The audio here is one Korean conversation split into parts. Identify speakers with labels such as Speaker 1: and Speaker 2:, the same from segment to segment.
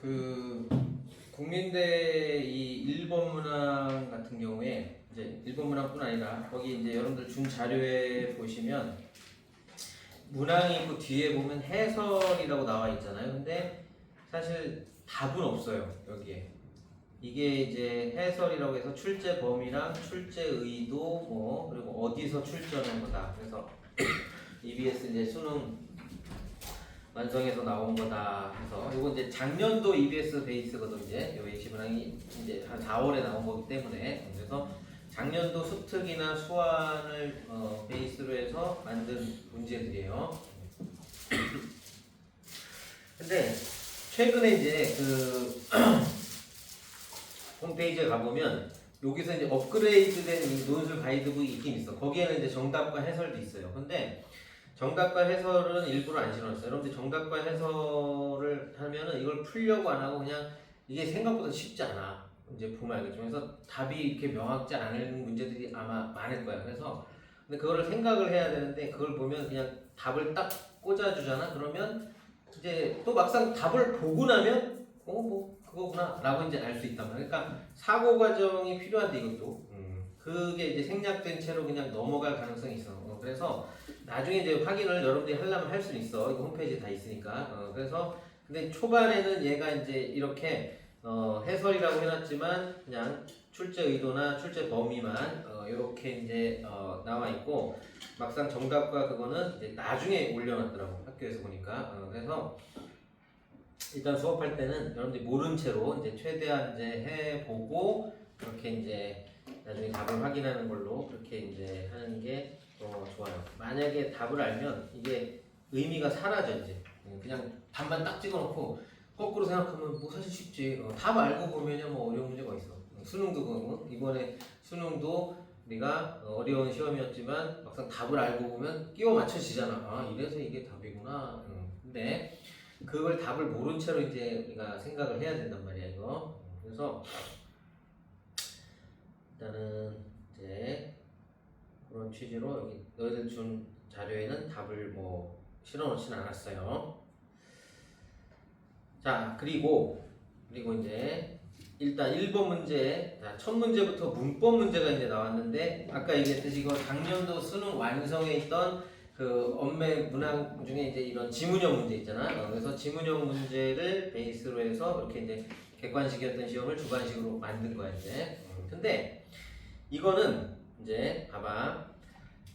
Speaker 1: 그 국민대 이 1번 문항 같은 경우에 이제 1번 문항뿐 아니라 거기 이제 여러분들 준 자료에 보시면 문항이 있고 뒤에 보면 해설이라고 나와 있잖아요. 근데 사실 답은 없어요, 여기에. 이게 이제 해설이라고 해서 출제 범위랑 출제 의도 뭐 그리고 어디서 출제하는 거다. 그래서 EBS 이제 수능 완성해서 나온 거다 해서 이거 이제 작년도 EBS 베이스거든. 이제 요 예시 문항이 이제 한 4월에 나온 거기 때문에 그래서 작년도 수특이나 수완을 베이스로 해서 만든 문제들이에요. 근데 최근에 이제 그 홈페이지에 가보면 여기서 이제 업그레이드된 이 논술 가이드북이 있긴 있어. 거기에는 이제 정답과 해설도 있어요. 근데 정답과 해설은 일부러 안 실어놨어요. 여러분들 정답과 해설을 하면은 이걸 풀려고 안 하고 그냥 이게 생각보다 쉽지 않아. 이제 보면 알겠지만 그래서 답이 이렇게 명확지 않은 문제들이 아마 많을 거야. 그래서 근데 그거를 생각을 해야 되는데 그걸 보면 그냥 답을 딱 꽂아주잖아. 그러면 이제 또 막상 답을 보고 나면 뭐 그거구나 라고 이제 알 수 있단 말이야. 그러니까 사고 과정이 필요한데 이것도 그게 이제 생략된 채로 그냥 넘어갈 가능성이 있어. 그래서 나중에 이제 확인을 여러분들이 하려면 할 수는 있어. 이거 홈페이지에 다 있으니까. 그래서 근데 초반에는 얘가 이제 이렇게 해설이라고 해놨지만 그냥 출제 의도나 출제 범위만 이렇게 이제 나와 있고 막상 정답과 그거는 이제 나중에 올려놨더라고 학교에서 보니까. 그래서 일단 수업할 때는 여러분들이 모른 채로 이제 최대한 이제 해보고 그렇게 이제 나중에 답을 확인하는 걸로 그렇게 이제 하는 게 좋아요. 만약에 답을 알면 이게 의미가 사라져. 이제 그냥 답만 딱 찍어놓고 거꾸로 생각하면 뭐 사실 쉽지. 답 알고 보면요 뭐 어려운 문제가 있어. 수능도 그거 이번에 수능도 우리가 어려운 시험이었지만 막상 답을 알고 보면 끼워 맞춰지잖아. 아 이래서 이게 답이구나. 근데 그걸 답을 모른 채로 이제 우리가 생각을 해야 된단 말이야 이거. 그래서 일단은 이제 그런 취지로 여기 너희들 준 자료에는 답을 뭐 실어놓지는 않았어요. 자 그리고 이제 일단 1번 문제, 첫 문제부터 문법 문제가 이제 나왔는데 아까 얘기했듯이 이거 작년도 수능 완성에 있던 그 언매 문항 중에 이제 이런 지문형 문제 있잖아. 그래서 지문형 문제를 베이스로 해서 이렇게 이제 객관식이었던 시험을 주관식으로 만든 거야 이제. 근데 이거는 이제 봐봐.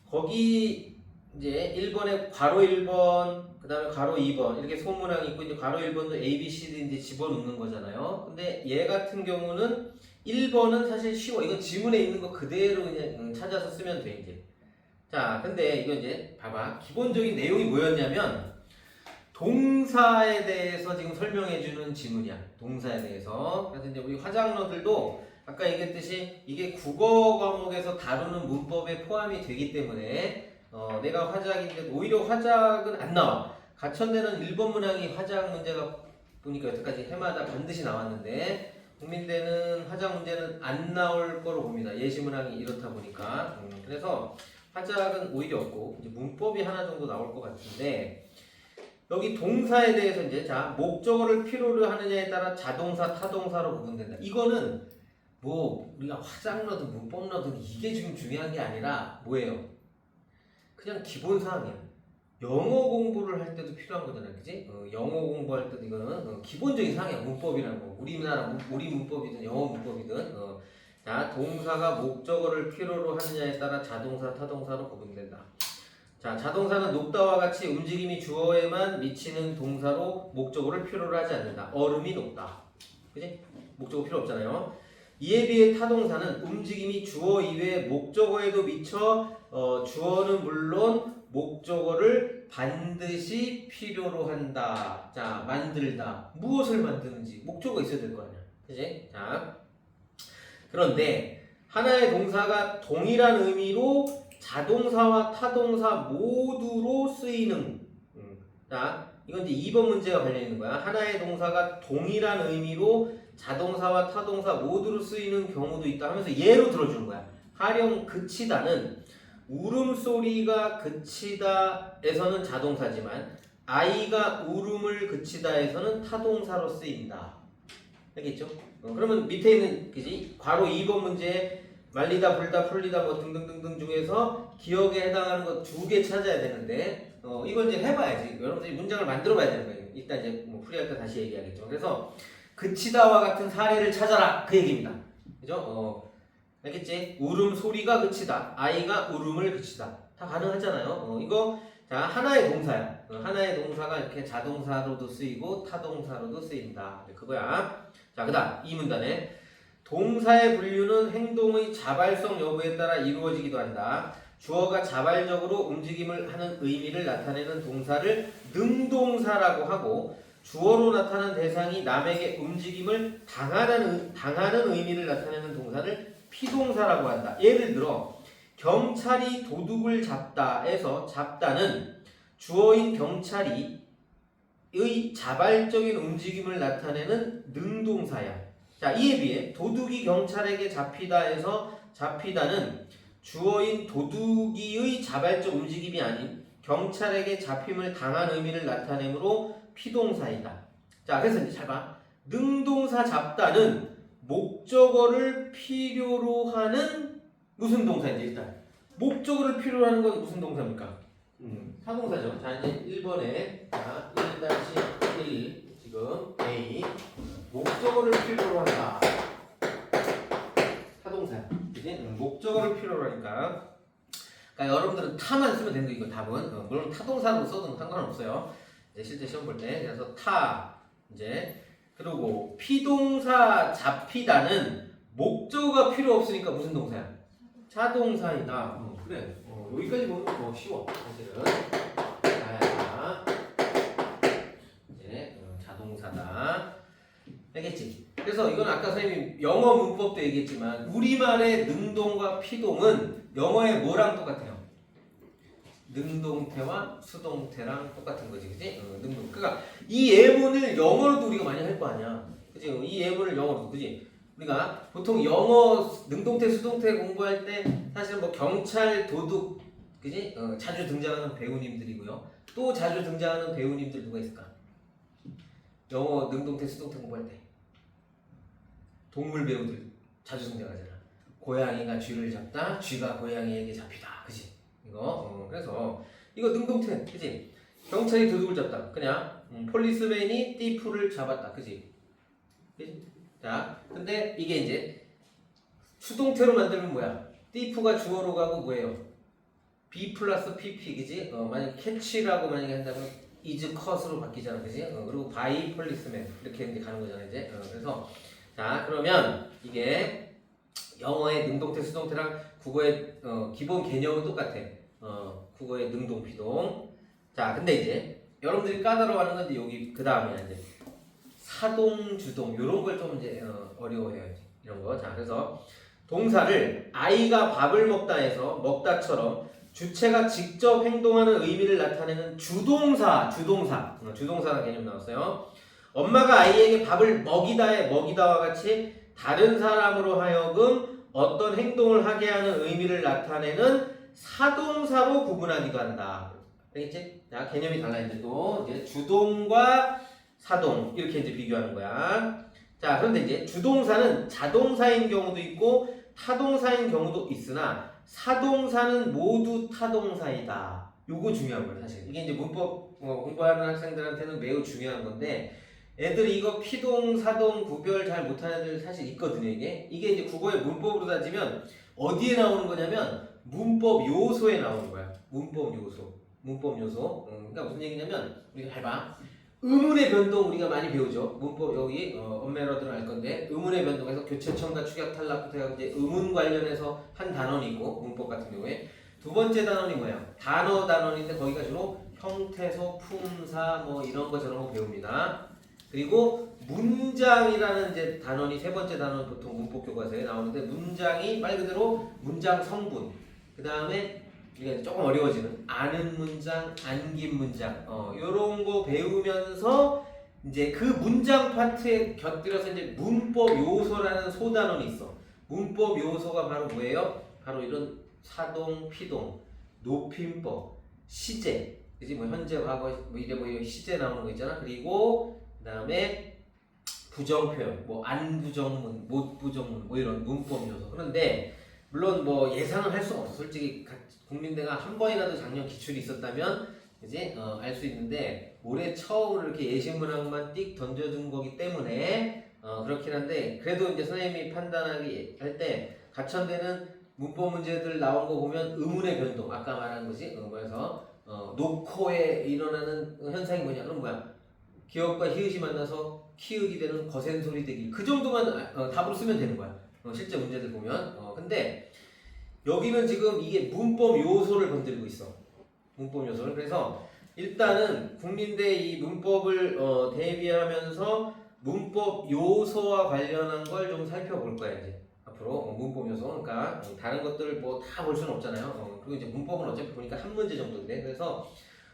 Speaker 1: 거기 이제 1번에 괄호 1번, 그 다음에 괄호 2번 이렇게 소문항이 있고 이제 괄호 1번도 A, B, C, D 이제 집어넣는 거잖아요. 근데 얘 같은 경우는 1번은 사실 쉬워. 이건 지문에 있는 거 그대로 그냥 찾아서 쓰면 돼 이제. 자, 근데 이거 이제 봐봐. 기본적인 내용이 뭐였냐면 동사에 대해서 지금 설명해주는 지문이야. 동사에 대해서. 그래서 이제 우리 화장러들도 아까 얘기했듯이 이게 국어 과목에서 다루는 문법에 포함이 되기 때문에 내가 화작인데 오히려 화작은 안 나와. 가천대는 1번 문항이 화작 문제가 보니까 여태까지 해마다 반드시 나왔는데 국민대는 화작 문제는 안 나올 거로 봅니다. 예시 문항이 이렇다 보니까. 그래서 화작은 오히려 없고 이제 문법이 하나 정도 나올 것 같은데 여기 동사에 대해서 이제 자 목적어를 필요로 하느냐에 따라 자동사, 타동사로 구분된다. 이거는 뭐 우리가 화장러든 문법러든 이게 지금 중요한 게 아니라 뭐예요? 그냥 기본 사항이야. 영어 공부를 할 때도 필요한 거잖아, 그지? 영어 공부할 때도 이거는 기본적인 사항이야. 문법이라는 거. 우리 문법이든 영어 문법이든. 자, 동사가 목적어를 필요로 하느냐에 따라 자동사, 타동사로 구분된다. 자, 자동사는 녹다와 같이 움직임이 주어에만 미치는 동사로 목적어를 필요로 하지 않는다. 얼음이 녹다. 그지? 목적어 필요 없잖아요. 이에 비해 타동사는 움직임이 주어 이외에 목적어에도 미쳐 주어는 물론 목적어를 반드시 필요로 한다. 자, 만들다. 무엇을 만드는지 목적어가 있어야 될 거 아니야. 그지? 자, 그런데 하나의 동사가 동일한 의미로 자동사와 타동사 모두로 쓰이는 자, 이건 이제 2번 문제가 관련있는 거야. 하나의 동사가 동일한 의미로 자동사와 타동사 모두로 쓰이는 경우도 있다 하면서 예로 들어주는 거야. 하령 그치다는 울음소리가 그치다에서는 자동사지만 아이가 울음을 그치다에서는 타동사로 쓰인다. 알겠죠? 그러면 밑에 있는 그지? 괄호 2번 문제에 말리다, 불다, 풀리다 뭐 등등등등 중에서 기억에 해당하는 거 2개 찾아야 되는데 이걸 이제 해봐야지. 여러분들이 문장을 만들어봐야 되는 거예요. 일단 이제 뭐 풀이할 때 다시 얘기하겠죠. 그래서 그치다와 같은 사례를 찾아라 그 얘기입니다. 그죠? 알겠지? 울음소리가 그치다, 아이가 울음을 그치다 다 가능하잖아요. 이거 자 하나의 동사야. 하나의 동사가 이렇게 자동사로도 쓰이고 타동사로도 쓰입니다. 그거야. 자 그다음 이 문단에 동사의 분류는 행동의 자발성 여부에 따라 이루어지기도 한다. 주어가 자발적으로 움직임을 하는 의미를 나타내는 동사를 능동사라고 하고 주어로 나타난 대상이 남에게 움직임을 당하는 의미를 나타내는 동사를 피동사라고 한다. 예를 들어 경찰이 도둑을 잡다에서 잡다는 주어인 경찰이 의 자발적인 움직임을 나타내는 능동사야. 자, 이에 비해 도둑이 경찰에게 잡히다에서 잡히다는 주어인 도둑이의 자발적 움직임이 아닌 경찰에게 잡힘을 당한 의미를 나타내므로 피동사이다. 자, 그래서 이제 잘 봐. 능동사 잡다는 목적어를 필요로 하는 무슨 동사인지 일단 목적어를 필요로 하는 건 무슨 동사입니까? 타동사죠. 자, 이제 1번에 자, 1-1 지금 A 목적어를 필요로 한다. 타동사야. 그지? 목적어를 필요로 하니까. 그러니까 여러분들은 타만 쓰면 되는 거 이거 답은. 물론 타동사로 써도 상관없어요. 이제 실제 시험 볼 때. 그래서 타 이제 그리고 피동사 잡히다는 목적어가 필요 없으니까 무슨 동사야? 자동사이다. 그래. 여기까지 보면 뭐 쉬워. 사실은. 자, 이제 자동사다. 알겠지? 그래서 이건 아까 선생님이 영어 문법도 얘기했지만 우리말의 능동과 피동은 영어의 뭐랑 똑같아요? 능동태와 수동태랑 똑같은 거지, 그지? 능동. 그러니까 이 예문을 영어로도 우리가 많이 할 거 아니야, 그지? 이 예문을 영어로도, 그지? 우리가 보통 영어 능동태, 수동태 공부할 때 사실 뭐 경찰, 도둑, 그지? 자주 등장하는 배우님들이고요. 또 자주 등장하는 배우님들 누가 있을까? 영어 능동태, 수동태 공부할 때 동물 배우들 자주 등장하잖아. 고양이가 쥐를 잡다, 쥐가 고양이에게 잡히다, 그지? 이거 그래서 이거 능동태, 그지? 경찰이 도둑을 잡다, 그냥 폴리스맨이 띠프를 잡았다, 그지? 그지? 자, 근데 이게 이제 수동태로 만들면 뭐야? 띠프가 주어로 가고 뭐예요? B 플러스 PP, 그지? 만약 캐치라고 만약에 한다면 is cut으로 바뀌잖아, 그지? 그리고 by policeman 이렇게 이제 가는 거잖아, 이제. 그래서 자, 그러면 이게 영어의 능동태, 수동태랑 국어의 기본 개념은 똑같아. 국어의 능동, 피동. 자, 근데 이제 여러분들이 까다로워하는 건데 여기 그 다음에 이제 사동, 주동 이런 걸 좀 이제 어려워해야지. 이런 거. 자, 그래서 동사를 아이가 밥을 먹다 해서 먹다처럼 주체가 직접 행동하는 의미를 나타내는 주동사라는 개념 나왔어요. 엄마가 아이에게 밥을 먹이다의 먹이다와 같이 다른 사람으로 하여금 어떤 행동을 하게 하는 의미를 나타내는 사동사로 구분하기도 한다. 알겠지? 자, 개념이 달라. 이제 또 이제 주동과 사동 이렇게 이제 비교하는 거야. 자, 그런데 이제 주동사는 자동사인 경우도 있고 타동사인 경우도 있으나 사동사는 모두 타동사이다. 요거 중요한 거예요, 사실. 이게 이제 문법 공부하는 학생들한테는 매우 중요한 건데 애들이 이거 피동, 사동 구별 잘 못하는 애들 사실 있거든요, 이게. 이게 이제 국어의 문법으로 따지면 어디에 나오는 거냐면 문법 요소에 나오는 거야. 문법 요소. 그러니까 무슨 얘기냐면 우리가 해봐. 의문의 변동 우리가 많이 배우죠. 문법 여기 언메러들은 알 건데 의문의 변동에서 교체청과 축약 탈락부터 해서 이제 의문 관련해서 한 단원이 있고 문법 같은 경우에 두 번째 단원이 뭐야? 단원인데 거기가 주로 형태소, 품사 뭐 이런 거 저런 거 배웁니다. 그리고 문장이라는 이제 단원이 세 번째 단원 보통 문법 교과서에 나오는데 문장이 말 그대로 문장 성분. 그 다음에 이게 조금 어려워지는 아는 문장, 안긴 문장, 요런 거 배우면서 이제 그 문장 파트에 곁들여서 이제 문법 요소라는 소단원이 있어. 문법 요소가 바로 뭐예요? 바로 이런 사동, 피동, 높임법, 시제, 그지? 뭐 현재, 과거, 뭐 이래 뭐 시제 나오는 거 있잖아. 그리고 그 다음에 부정표현, 뭐 안부정문, 못부정문, 뭐 이런 문법 요소. 그런데 물론 뭐 예상을 할 수가 없어. 솔직히 국민대가 한 번이라도 작년 기출이 있었다면 이제 알 수 있는데 올해 처음으로 이렇게 예시문항만 띡 던져준 거기 때문에 그렇긴 한데 그래도 이제 선생님이 판단하기 할 때 가천대는 문법 문제들 나온 거 보면 의문의 변동 아까 말한 거지. 그래서 노코에 일어나는 현상이 뭐냐? 그럼 뭐야? 기역과 히읗이 만나서 키읔이 되는 거센 소리 되기. 그 정도만 답으로 쓰면 되는 거야. 실제 문제들 보면. 근데 여기는 지금 이게 문법 요소를 건드리고 있어. 문법 요소를. 그래서 일단은 국민대 이 문법을 대비하면서 문법 요소와 관련한 걸 좀 살펴볼 거야 이제. 앞으로 문법 요소. 그러니까 다른 것들을 뭐 다 볼 수는 없잖아요. 그리고 이제 문법은 어차피 보니까 한 문제 정도인데. 그래서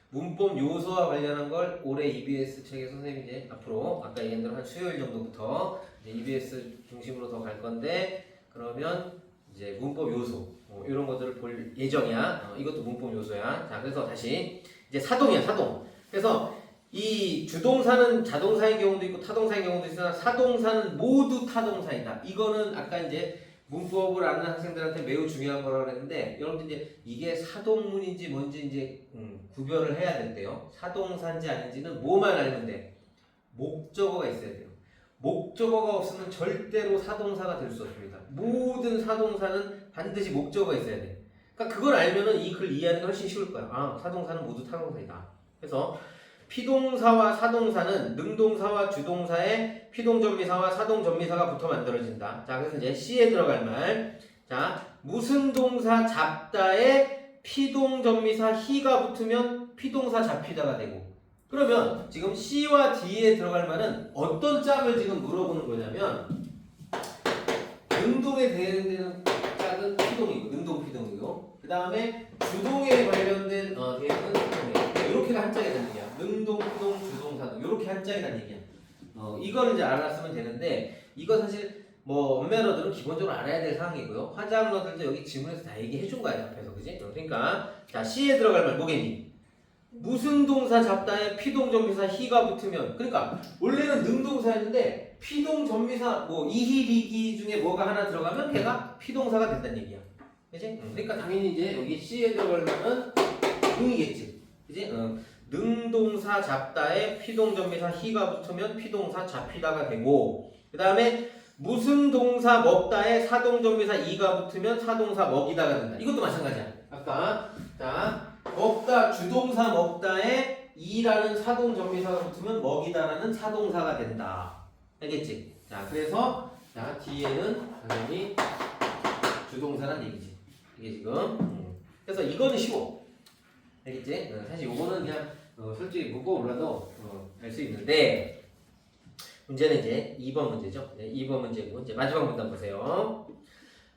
Speaker 1: 문법 요소와 관련한 걸 올해 EBS 책에 선생님이 이제 앞으로 아까 얘기한 대로 한 수요일 정도부터 이제 EBS 중심으로 더 갈 건데 그러면 이제 문법 요소 이런 것들을 볼 예정이야. 이것도 문법 요소야. 자, 그래서 다시 이제 사동이야, 사동. 그래서 이 주동사는 자동사인 경우도 있고 타동사인 경우도 있으나 사동사는 모두 타동사이다. 이거는 아까 이제 문법을 아는 학생들한테 매우 중요한 거라고 했는데 여러분들 이제 이게 사동문인지 뭔지 이제 구별을 해야 된대요. 사동사인지 아닌지는 뭐만 알면 돼? 목적어가 있어야 돼요. 목적어가 없으면 절대로 사동사가 될 수 없습니다. 모든 사동사는 반드시 목적어가 있어야 돼. 그러니까 그걸 알면은 이 글 이해하는 게 훨씬 쉬울 거야. 아, 사동사는 모두 타동사이다. 그래서 피동사와 사동사는 능동사와 주동사의 피동전미사와 사동전미사가 붙어 만들어진다. 자, 그래서 이제 C에 들어갈 말. 자, 무슨 동사 잡다에 피동전미사 히가 붙으면 피동사 잡히다가 되고. 그러면 지금 C와 D에 들어갈 말은 어떤 짝을 지금 물어보는 거냐면 능동에 해당되는 짝은 피동이고 능동 피동이고 그 다음에 주동에 관련된 대응은 피동이에요. 이렇게가 한 짝이 되는 얘기야. 능동, 피동, 주동, 사동 이렇게 한 짝이라는 얘기야. 이거를 이제 알았으면 되는데 이거 사실 뭐 엄매러들은 기본적으로 알아야 될 사항이고요. 화자러들도 여기 지문에서 다 얘기해 준 거야 앞에서 그지? 그러니까 자 C에 들어갈 말 뭐겠니? 무슨 동사 잡다에 피동전미사 히가 붙으면 그러니까 원래는 능동사였는데 피동전미사 뭐 이희리기 중에 뭐가 하나 들어가면 걔가 피동사가 된다는 얘기야. 그지? 그러니까 당연히 이제 여기 C에 들어갈 말은 능이겠지. 그지? 능동사 잡다에 피동전미사 히가 붙으면 피동사 잡히다가 되고 그 다음에 무슨 동사 먹다에 사동전미사 이가 붙으면 사동사 먹이다가 된다. 이것도 마찬가지야. 아까 자 먹다 주동사 먹다에 이라는 사동전미사가 붙으면 먹이다라는 사동사가 된다. 알겠지? 자 그래서 자 뒤에는 당연히 주동사란 얘기지. 이게 지금 그래서 이거는 쉬워. 알겠지? 사실 이거는 그냥 솔직히 묻고 몰라도 알 수 있는데 문제는 이제 2번 문제죠. 네, 2번 문제고 이제 마지막 문단 보세요.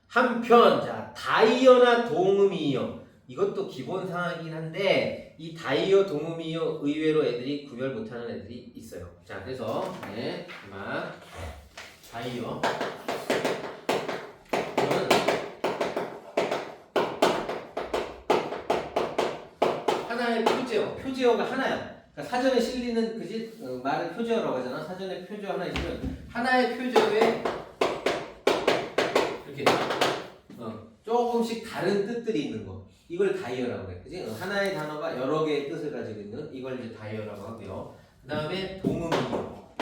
Speaker 1: 한편 자 다이어나 동음이어 이것도 기본 사항이긴 한데 이 다이어 동음이어 의외로 애들이 구별 못하는 애들이 있어요. 자 그래서 네, 막 다이어 하나의 표제어가 하나야. 그러니까 사전에 실리는 그지 말을 표제어라고 하잖아. 사전에 표제어 하나 있으면 하나의 표제어에 이렇게 조금씩 다른 뜻들이 있는 거. 이걸 다이어라고 해. 그지? 하나의 단어가 여러 개의 뜻을 가지고 있는 이걸 이제 다이어라고 하고요. 그 다음에 동음이어.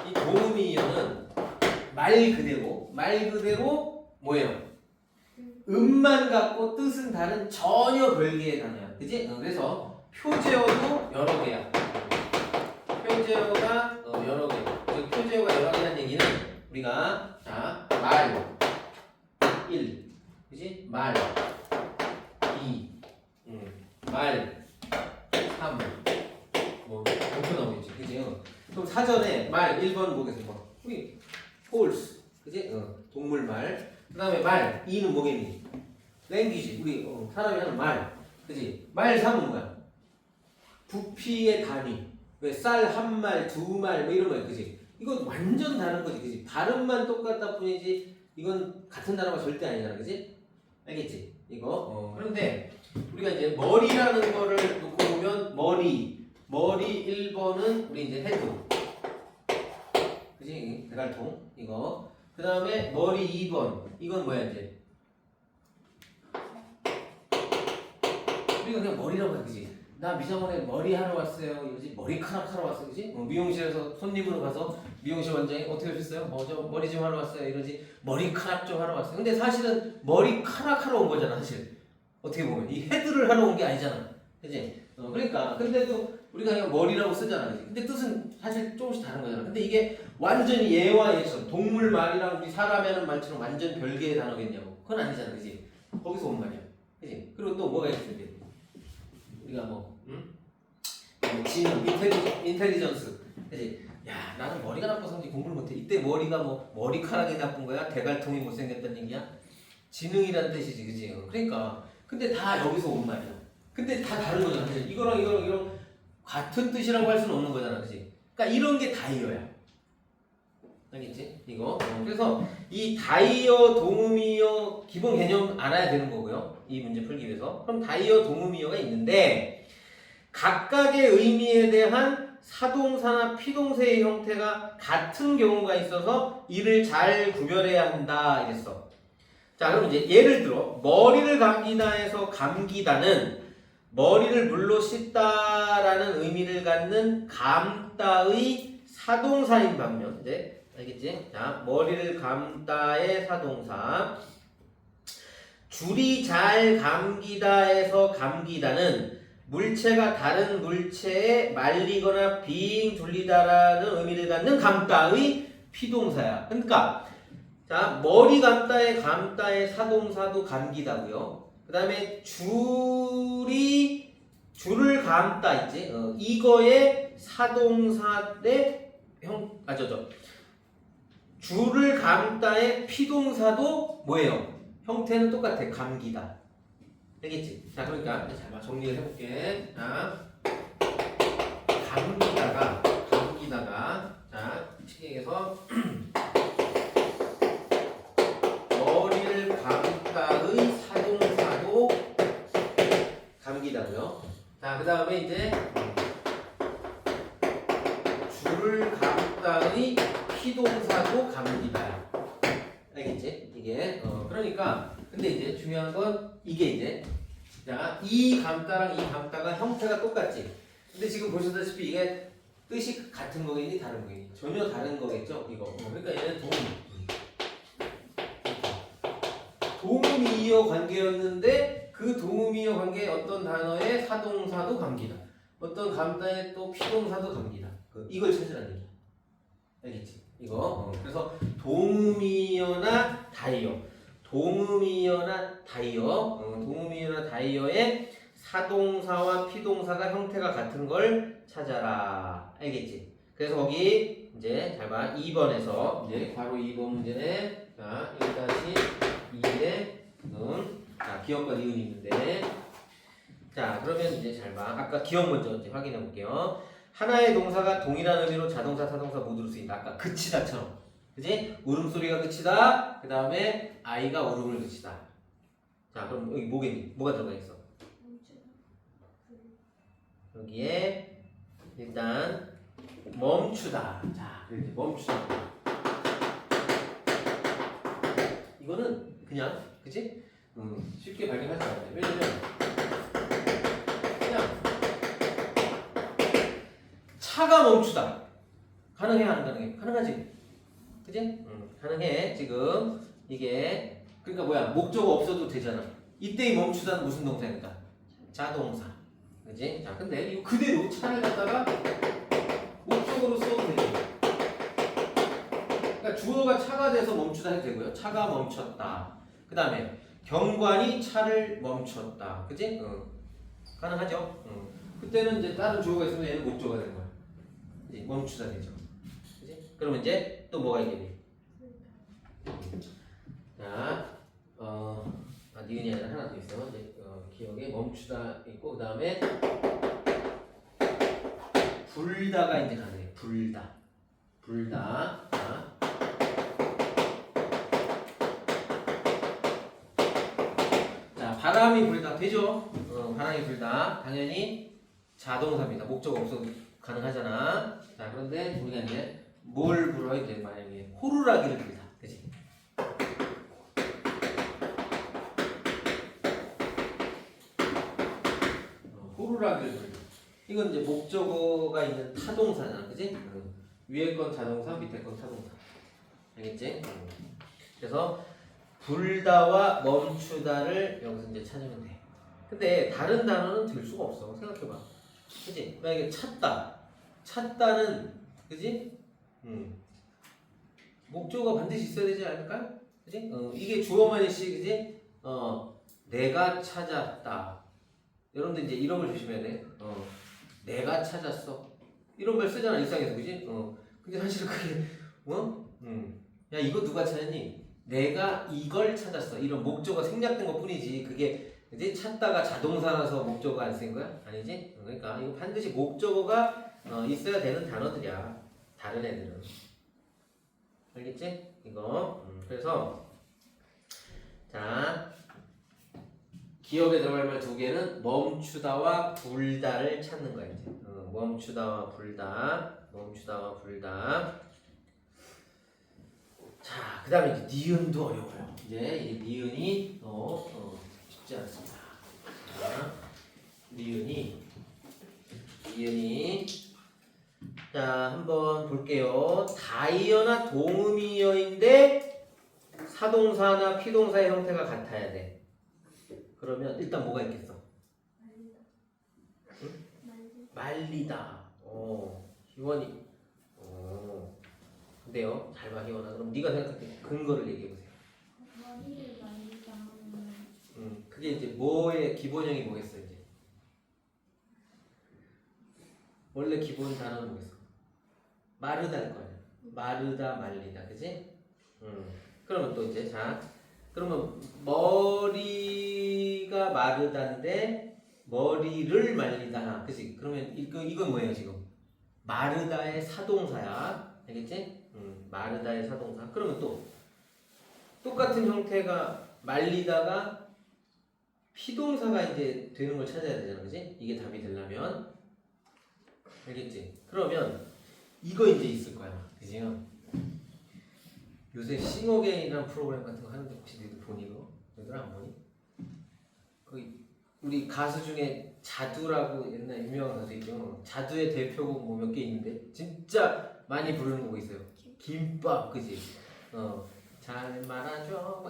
Speaker 1: 이 동음이어는 말 그대로 뭐예요? 음만 갖고 뜻은 다른 전혀 별개의 단어야. 그지? 그래서 표제어도 여러 개야. 표제어가 여러 개. 즉 표제어가 여러 개라는 얘기는 우리가 자, 말 1. 그지? 말 2. 말 3. 뭐 이렇게 나오겠지. 그지? 그럼 사전에 말 1번 뭐겠어? 뭐 우리 horse. 그지? 동물말. 그 다음에 말 2는 뭐겠니? 랭귀지. 우리 사람이 하는 말. 그지? 말 3은 뭐야? 부피의 단위. 왜 쌀 한 말, 두 말, 뭐 이런 거야. 그지? 이건 완전 다른 거지. 그지? 발음만 똑같다 뿐이지, 이건 같은 단어가 절대 아니잖아. 그지? 알겠지? 이거. 그런데, 우리가 이제 머리라는 거를 놓고 보면, 머리 1번은 우리 이제 헤드. 그지? 대갈통 이거. 그 다음에 머리 2번. 이건 뭐야 이제? 우리가 그냥 머리라고 해, 그지? 나 미장원에 머리 하러 왔어요. 이러지? 머리카락 하러 왔어, 그지? 미용실에서 손님으로 가서 미용실 원장이 어떻게 오셨어요? 저 머리 좀 하러 왔어요. 이러지? 머리카락 좀 하러 왔어요. 근데 사실은 머리카락 하러 온 거잖아, 사실. 어떻게 보면 이 헤드를 하러 온 게 아니잖아, 그지? 그러니까 근데도 우리가 그냥 머리라고 쓰잖아, 그지? 근데 뜻은 사실 조금씩 다른 거잖아. 근데 이게 완전히 얘와 얘처럼 동물 말이랑 우리 사람이 하는 말처럼 완전 별개의 단어겠냐고? 그건 아니잖아, 그지? 거기서 온 말이야, 그지? 그리고 또 뭐가 있을 때 우리가 뭐, 지능, 인텔리전스, 그지? 야, 나는 머리가 나빠서 그런지 공부를 못해. 이때 머리가 뭐 머리카락이 나쁜 거야? 대갈통이 못생겼다는 얘기야? 지능이라는 뜻이지, 그지? 그러니까 근데 다 여기서 온 말이야. 근데 다 다른 거잖아, 사실. 이거랑 같은 뜻이라고 할 수는 없는 거잖아, 그지? 그러니까 이런 게 다이어야. 알겠지? 이거. 그래서 이 다이어, 동음이어 기본 개념 알아야 되는 거고요. 이 문제 풀기 위해서. 그럼 다이어, 동음이어가 있는데 각각의 의미에 대한 사동사나 피동사의 형태가 같은 경우가 있어서 이를 잘 구별해야 한다 이랬어. 자, 그럼 이제 예를 들어 머리를 감기다에서 감기다는 머리를 물로 씻다라는 의미를 갖는 감다의 사동사인 반면, 이제 알겠지? 자, 머리를 감다의 사동사. 줄이 잘 감기다에서 감기다는 물체가 다른 물체에 말리거나 빙 돌리다라는 의미를 갖는 감다의 피동사야. 그러니까 자, 머리 감다의 사동사도 감기다고요. 그 다음에 줄을 감다 있지? 이거의 사동사의 줄을 감다의 피동사도 뭐예요? 형태는 똑같아. 감기다. 알겠지? 자, 그러니까 잘 봐. 정리를 해볼게. 자, 감기다가 자, 시계에서 머리를 감다의 사동사도 감기다고요. 자, 그 다음에 이제 줄을 감다의 피동사도 감기다야. 알겠지? 이게 그러니까 근데 이제 중요한 건 이게 이제 자, 이 감다랑 이 감다가 형태가 똑같지. 근데 지금 보시다시피 이게 뜻이 같은 거겠니 다른 거겠니? 전혀 다른 거겠죠? 이거. 그러니까 얘는 동음이어 관계였는데 그 동음이어 관계의 어떤 단어의 사동사도 감기다. 어떤 감다의 또 피동사도 감기다. 이걸 찾으라는 얘기야. 알겠지? 이거. 그래서 동음이어나 다이어의 사동사와 피동사가 형태가 같은 걸 찾아라. 알겠지? 그래서 거기 이제 잘 봐. 2번에서 이제 바로 2번 문제네. 자, 1-2에 자, 기억과 니은이 있는데 자, 그러면 이제 잘 봐. 아까 기억 먼저 이제 확인해 볼게요. 하나의 동사가 동일한 의미로 자동사, 타동사 모두로 쓰인다. 아까 그치다처럼. 그지? 울음소리가 그치다. 그 다음에 아이가 울음을 그치다. 자, 그럼 여기 뭐겠니? 뭐가 들어가 있어? 여기에 일단 멈추다. 자, 이렇게 멈추다. 이거는 그냥, 그치? 쉽게 발견할 수 없네. 왜냐면 그냥 차가 멈추다. 가능해, 안 가능해? 가능하지? 그지? 가능해. 지금 이게 그러니까 뭐야? 목적어 없어도 되잖아. 이때의 멈추다는 무슨 동사입니까? 자동사. 그지? 자, 근데 이거 그대로 차를 갖다가 목적으로 써도 되죠. 그러니까 주어가 차가 돼서 멈추다 해도 되고요. 차가 멈췄다. 그 다음에 경관이 차를 멈췄다. 그지? 가능하죠? 그때는 이제 다른 주어가 있으면 얘는 목적어가 되는 거야. 이제 멈추다 되죠. 그지? 그러면 이제 또 뭐가 있겠니? 자, 니은이 아니라 하나 더 있어. 이제 기억에 멈추다 있고, 그 다음에 불다가 이제 가능해. 불다. 자, 바람이 불다 되죠? 바람이 불다. 당연히 자동사입니다. 목적 없어도 가능하잖아. 자, 그런데 우리가 이제 뭘 불어 이제 만약에 호루라기를 불다, 그지? 호루라기를 불다. 이건 이제 목적어가 있는 타동사잖아, 그지? 위에 건 자동사, 밑에 건 타동사. 알겠지? 그래서 불다와 멈추다를 여기서 이제 찾으면 돼. 근데 다른 단어는 될 수가 없어. 생각해봐. 그지? 만약에 찾다. 찾다는, 그지? 목적어가 반드시 있어야 되지 않을까요? 그지? 이게 주어만이시, 그지? 내가 찾았다. 여러분들 이제 이런 걸 조심해야 돼. 내가 찾았어. 이런 말 쓰잖아, 일상에서, 그지? 근데 사실은 그게, 야, 이거 누가 찾았니? 내가 이걸 찾았어. 이런 목적어 생략된 것 뿐이지. 그게, 그지? 찾다가 자동사라서 목적어가 안 쓰인 거야? 아니지? 그러니까 이거 반드시 목적어가 있어야 되는 단어들이야. 다른 애들은. 알겠지? 이거. 그래서, 자. 기억에 들어갈 말 두 개는 멈추다와 불다를 찾는 거야, 이제. 멈추다와 불다. 멈추다와 불다. 자, 그 다음에 이제 니은도 어려워요. 이제 이 니은이 쉽지 않습니다. 자, 니은이. 자, 한번 볼게요. 다이어나 동음이어인데 사동사나 피동사의 형태가 같아야 돼. 그러면 일단 뭐가 있겠어? 말리다. 희원이. 근데요, 잘 봐, 희원아. 그럼 네가 생각할 때 근거를 얘기해 보세요.
Speaker 2: 머리를 말리다 하면
Speaker 1: 그게 이제 뭐의 기본형이 뭐겠어 이제? 원래 기본 단어는 뭐겠어? 마르다일 거 아니야. 마르다, 말리다, 그지? 그러면 또 이제 자, 그러면 머리가 마르다인데 머리를 말리다, 그지? 그러면 이건 뭐예요 지금? 마르다의 사동사야, 알겠지? 마르다의 사동사. 그러면 또 똑같은 형태가 말리다가 피동사가 이제 되는 걸 찾아야 되잖아, 그지? 이게 답이 되려면, 알겠지? 그러면 이거 이제 있을 거야, 그지? 요새 싱어게인이라는 프로그램 같은 거 하는데 혹시 너희들 보니 이거? 너희들 안 보니? 거기 우리 가수 중에 자두라고 옛날 유명한 가수 있죠? 자두의 대표곡 뭐 몇 개 있는데 진짜 많이 부르는 곡 있어요. 김밥, 그지? 잘 말아줘,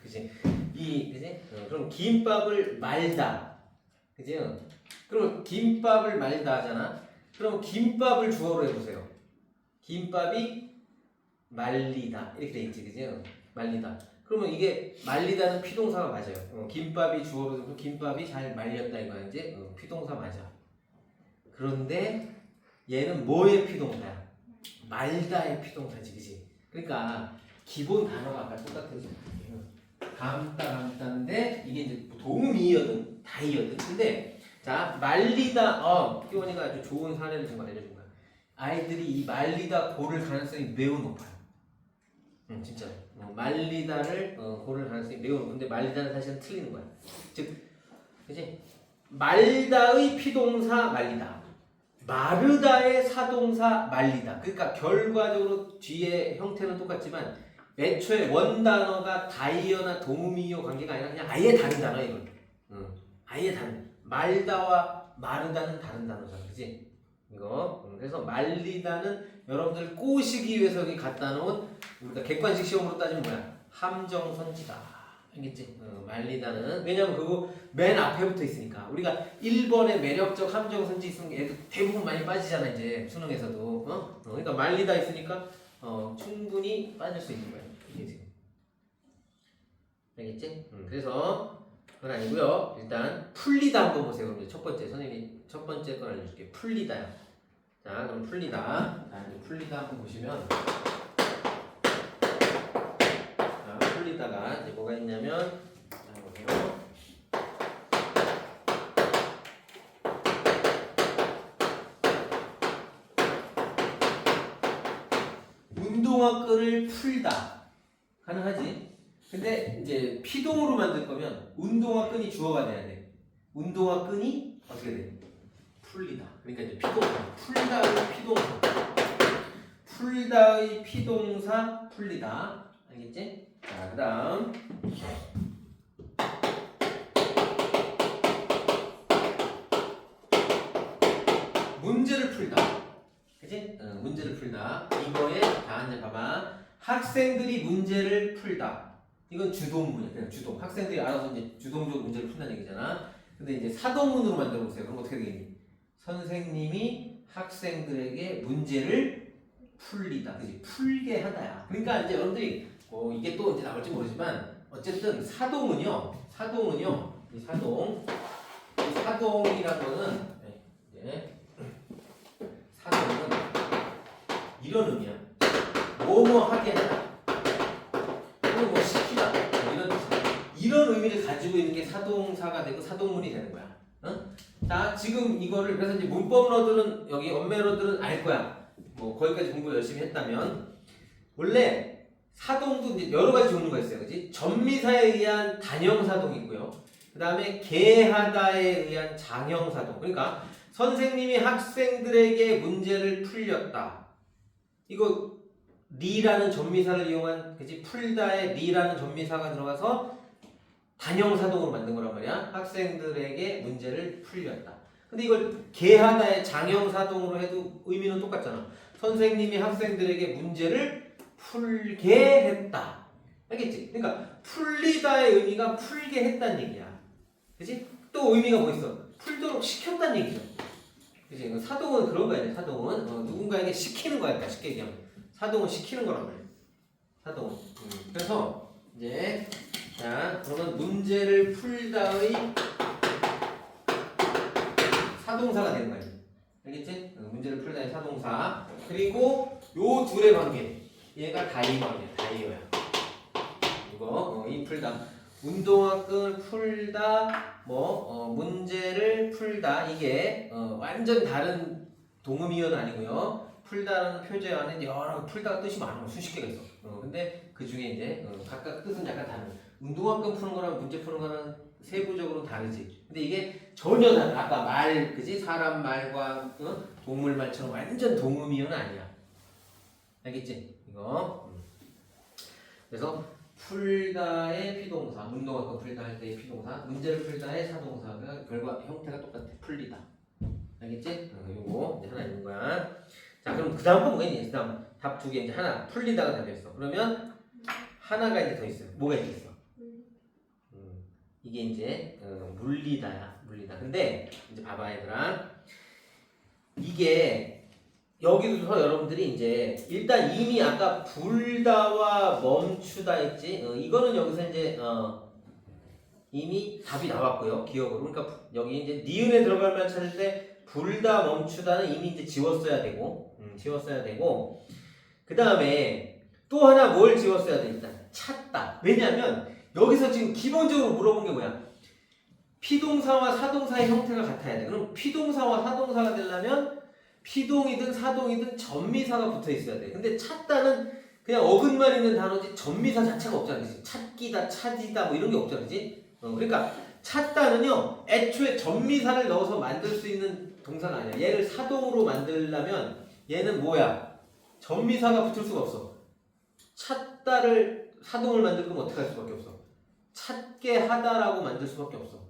Speaker 1: 그지? 그지? 그럼 김밥을 말다, 그지? 그럼 김밥을 말다 하잖아. 그럼 김밥을 주어로 해보세요. 김밥이 말리다 이렇게 돼 있지, 그지? 말리다. 그러면 이게 말리다는 피동사가 맞아요. 김밥이 주어로 되고 김밥이 잘 말렸다 이거 이제 피동사 맞아. 그런데 얘는 뭐의 피동사야? 말다의 피동사지, 그지? 그러니까 기본 단어가 아까 똑같아져. 감다인데 이게 이제 동음이거든, 다이거든. 근데 자, 말리다. 희원이가 아주 좋은 사례를 좀 알려준 거야. 아이들이 이 말리다 고를 가능성이 매우 높아요. 진짜. 말리다를 고를 가능성이 매우 높은데 말리다는 사실은 틀리는 거야. 즉, 그지? 말다의 피동사 말리다, 마르다의 사동사 말리다. 그러니까 결과적으로 뒤에 형태는 똑같지만 애초에 원단어가 다이어나 동음이어 관계가 아니라 그냥 아예 다른 단어 이건. 아예 다른. 말다와 마르다는 다른 단어잖아, 그지? 이거. 그래서 말리다는 여러분들 꼬시기 위해서 여기 갖다 놓은, 우리가 객관식 시험으로 따지면 뭐야? 함정선지다. 알겠지? 말리다는. 왜냐면 그거 맨 앞에 붙어 있으니까. 우리가 1번에 매력적 함정선지 있으면 애들 대부분 많이 빠지잖아, 이제. 수능에서도. 그러니까 말리다 있으니까 충분히 빠질 수 있는 거야. 이게 지금. 알겠지? 그래서 그건 아니고요. 일단 풀리다 한번 보세요. 그럼 첫 번째, 선생님이 첫 번째 건 알려줄게. 풀리다요. 자, 그럼 풀리다. 자, 이제 풀리다 한번 보시면, 자, 풀리다가 이제 뭐가 있냐면, 자, 보세요. 운동화 끈을 풀다. 가능하지? 근데 이제 피동으로 만들 거면 운동화 끈이 주어가 돼야 돼. 운동화 끈이 어떻게 돼? 풀리다. 그러니까 이제 피동사. 풀다는 피동사. 풀다의 피동사 풀리다. 알겠지? 자, 그 다음 문제를 풀다. 그치? 문제를 풀다. 이거에 다 이제 봐봐. 학생들이 문제를 풀다. 이건 주동문이야. 그냥 주동. 학생들이 알아서 이제 주동적으로 문제를 푼다는 얘기잖아. 근데 이제 사동문으로 만들어 보세요. 그럼 어떻게 되겠니? 선생님이 학생들에게 문제를 풀리다. 그치? 풀게 하다야. 그러니까 이제 여러분들이 이게 또 이제 나올지 모르지만 어쨌든 사동은요. 이 사동이라는 거는 이제 사동은 이런 의미야. 뭐뭐 하게 하다. 또는 뭐 시키다. 이런 뜻이야. 이런 의미를 가지고 있는 게 사동사가 되고 사동문이 되는 거야. 응? 자, 지금 이거를 그래서 이제 문법러들은 여기 엄매러들은 알 거야. 뭐 거기까지 공부 열심히 했다면 원래 사동도 이제 여러 가지 종류가 있어요. 그렇지? 전미사에 의한 단형사동이 있고요. 그 다음에 개하다에 의한 장형사동. 그러니까 선생님이 학생들에게 문제를 풀렸다. 이거 리라는 전미사를 이용한 그치? 풀다에 리라는 전미사가 들어가서 단형사동으로 만든 거란 말이야. 학생들에게 문제를 풀렸다. 근데 이걸 개하다의 장형사동으로 해도 의미는 똑같잖아. 선생님이 학생들에게 문제를 풀게 했다. 알겠지? 그러니까 풀리다의 의미가 풀게 했다는 얘기야. 그치? 또 의미가 뭐 있어? 풀도록 시켰다는 얘기죠. 그치? 사동은 그런 거야. 사동은 누군가에게 시키는 거야. 쉽게 얘기하면 사동은 시키는 거란 말이야. 사동은. 그래서 이제 자 그러면 문제를 풀다의 사동사가 되는 거야. 알겠지? 문제를 풀다의 사동사. 그리고 요 둘의 관계. 얘가 다이어야. 다이어야. 이거 이 풀다. 운동화끈을 풀다. 문제를 풀다. 이게 완전 다른 동음이어는 아니고요. 풀다라는 표제 안에 여러 풀다가 뜻이 많아. 수십 개가 있어. 근데 그 중에 이제 각각 뜻은 약간 다른. 운동화끈 푸는 거랑 문제 푸는 거랑 세부적으로 다르지. 근데 이게 전혀 다른. 아까 말, 그지? 사람 말과 동물 말처럼 완전 동음이어는 아니야. 알겠지? 이거. 그래서 풀다의 피동사, 운동화끈 풀다 할 때의 피동사, 문제를 풀다의 사동사가 결과 형태가 똑같아. 풀리다. 알겠지? 요거 이제 하나 있는 거야. 자, 그럼 그 다음 거 뭐가 있니? 그 다음 답 두 개 이제 하나 풀리다가 달려있어. 그러면 하나가 이제 더 있어요. 뭐가 이제 있어? 이게 이제 물리다야. 물리다. 근데 이제 봐봐 얘들아. 이게 여기서 여러분들이 이제 일단 이미 아까 불다와 멈추다 했지. 이거는 여기서 이제 이미 답이 나왔고요. 기억으로. 그러니까 여기 이제 니은에 들어갈 만 찾을 때 불다 멈추다는 이미 이제 지웠어야 되고. 지웠어야 되고. 그 다음에 또 하나 뭘 지웠어야 돼? 일단 찾다. 왜냐면 여기서 지금 기본적으로 물어본 게 뭐야? 피동사와 사동사의 형태가 같아야 돼. 그럼 피동사와 사동사가 되려면 피동이든 사동이든 전미사가 붙어 있어야 돼. 근데 찾다는 그냥 어근만 있는 단어지 전미사 자체가 없잖아. 그치? 찾기다, 찾이다 뭐 이런 게 없잖아. 그치? 그러니까 찾다는요. 애초에 전미사를 넣어서 만들 수 있는 동사가 아니야. 얘를 사동으로 만들려면 얘는 뭐야? 전미사가 붙을 수가 없어. 찾다를 사동을 만들 거면 어떻게 할 수밖에 없어? 찾게 하다라고 만들 수밖에 없어.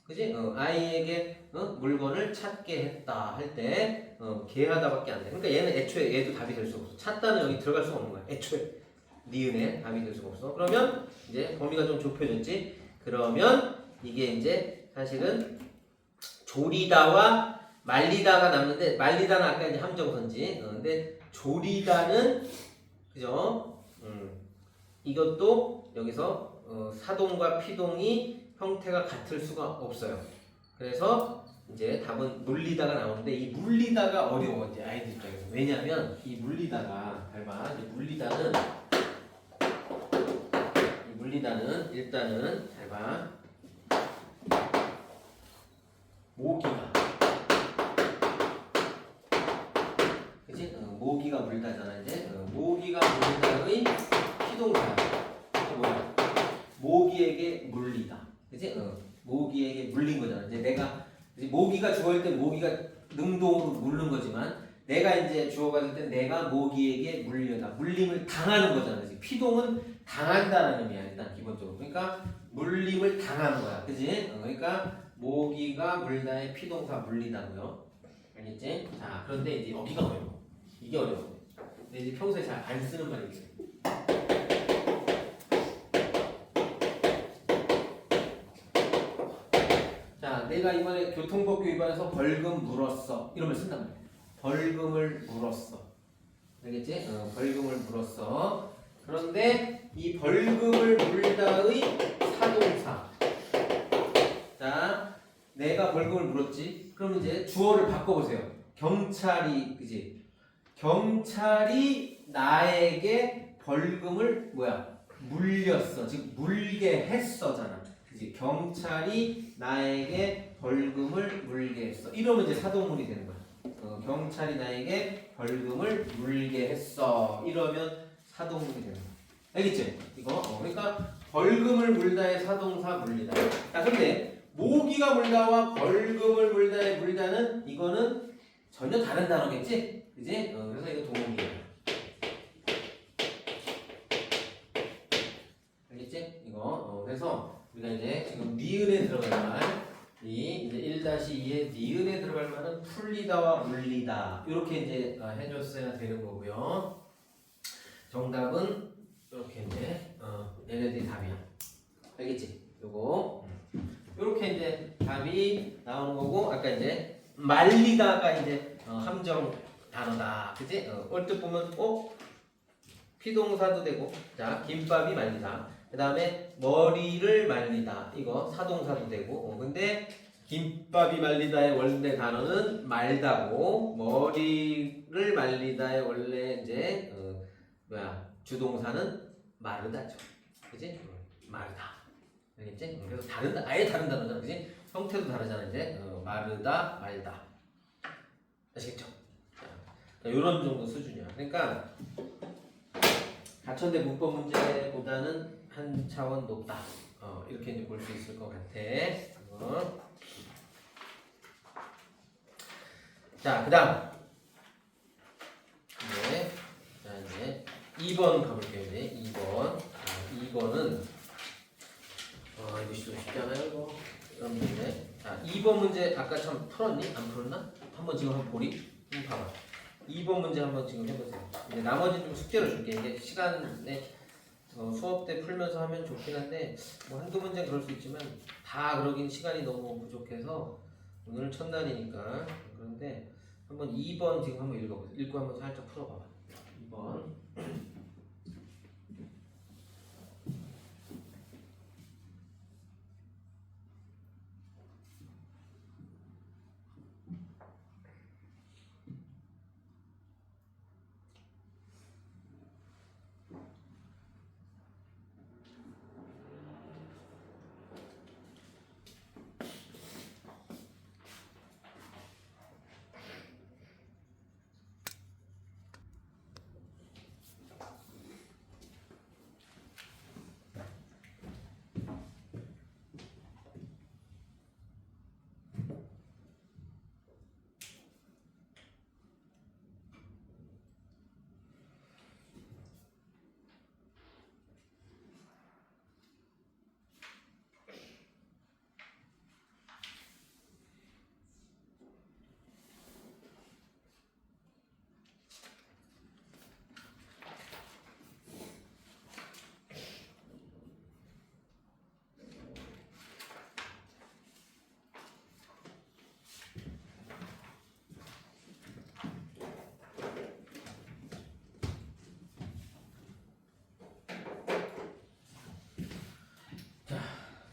Speaker 1: 그지? 아이에게 물건을 찾게 했다 할 때 개하다밖에 안 돼. 그러니까 얘는 애초에 얘도 답이 될 수가 없어. 찾다는 여기 들어갈 수가 없는 거야. 애초에 니은에 답이 될 수가 없어. 그러면 이제 범위가 좀 좁혀졌지. 그러면 이게 이제 사실은 조리다와 말리다가 남는데 말리다는 아까 이제 함정선지. 근데 조리다는 그죠? 이것도 여기서 사동과 피동이 형태가 같을 수가 없어요. 그래서 이제 답은 물리다가 나오는데 이 물리다가 어려워 이제 아이들 입장에서. 왜냐면 이 물리다가 닮아 이 물리다는 일단은 닮아 모기가 그치? 모기가 물다잖아 이제. 모기가 물다의 피동사 뭐야? 모기에게 물리다. 그치? 모기에게 물린 거잖아. 이제 내가 모기가 죽어올 때 모기가 능동으로 물는 거지만 내가 이제 주어가 될 때 내가 모기에게 물려다. 물림을 당하는 거잖아. 그치? 피동은 당한다는 의미야. 일단 기본적으로. 그러니까 물림을 당하는 거야. 그지? 그러니까 모기가 물다의 피동사 물리다고요. 알겠지? 자, 그런데 이제 여기가 어려워. 이게 어려워. 근데 이제 평소에 잘 안 쓰는 말이지. 자, 내가 이번에 교통법규 위반해서 벌금 물었어. 이러면 쓴단 말이야. 벌금을 물었어. 알겠지? 벌금을 물었어. 그런데 이 벌금을 물다의 사동사. 자, 내가 벌금을 물었지. 그럼 이제 주어를 바꿔보세요. 경찰이, 그지? 경찰이 나에게 벌금을 물렸어. 즉 물게 했어잖아. 그지? 경찰이 나에게 벌금을 물게 했어. 이러면 이제 사동물이 되는 거야. 경찰이 나에게 벌금을 물게 했어. 이러면 사동물이 되는 거야. 알겠지? 이거. 그러니까 벌금을 물다의 사동사 물리다. 자, 근데 모기가 물다와 벌금을 물다의 물다는 이거는 전혀 다른 단어겠지? 그지? 그래서 이거 동물이야. 알겠지? 이거. 그래서 우리가 이제 지금 니은에 들어갈 말, 이 이제 1-2의 니은에 들어갈 말은 풀리다와 물리다. 이렇게 이제 해줬어야 되는 거고요. 정답은 이렇게 이제 얘네들이 답이야. 알겠지? 요거. 이렇게 이제 답이 나오는 거고, 아까 이제 말리다가 이제 함정 단어다. 그지? 얼뜻 보면 피동사도 되고, 자, 김밥이 말리다. 그 다음에 머리를 말리다. 이거 사동사도 되고. 근데 김밥이 말리다의 원래 단어는 말다고, 머리를 말리다의 원래 이제 주동사는 마르다죠. 그지? 마르다. 알겠지? 그래서 아예 다른 단어잖아. 그지? 형태도 다르잖아. 이제 마르다, 말다. 아시겠죠? 자, 이런 정도 수준이야. 그러니까 가천대 문법 문제보다는 한 차원 높다. 이렇게 이제 볼 수 있을 것 같아. 자, 그다음 이제 2번 가볼게요. 이제 2번. 2번은 이거 쉽지 않아요, 이거. 이런 문제. 자, 2번 문제 아까 참 풀었니? 안 풀었나? 한번 지금 한번 보리. 봐봐. 2번 문제 한번 지금 해보세요. 이제 나머지는 좀 숙제로 줄게. 이제 시간에 수업 때 풀면서 하면 좋긴 한데 뭐 한두 문제는 그럴 수 있지만 다 그러긴 시간이 너무 부족해서 오늘 첫날이니까. 그런데 한번 2번 지금 한번 읽어보세요. 읽고 한번 살짝 풀어봐봐. 2번.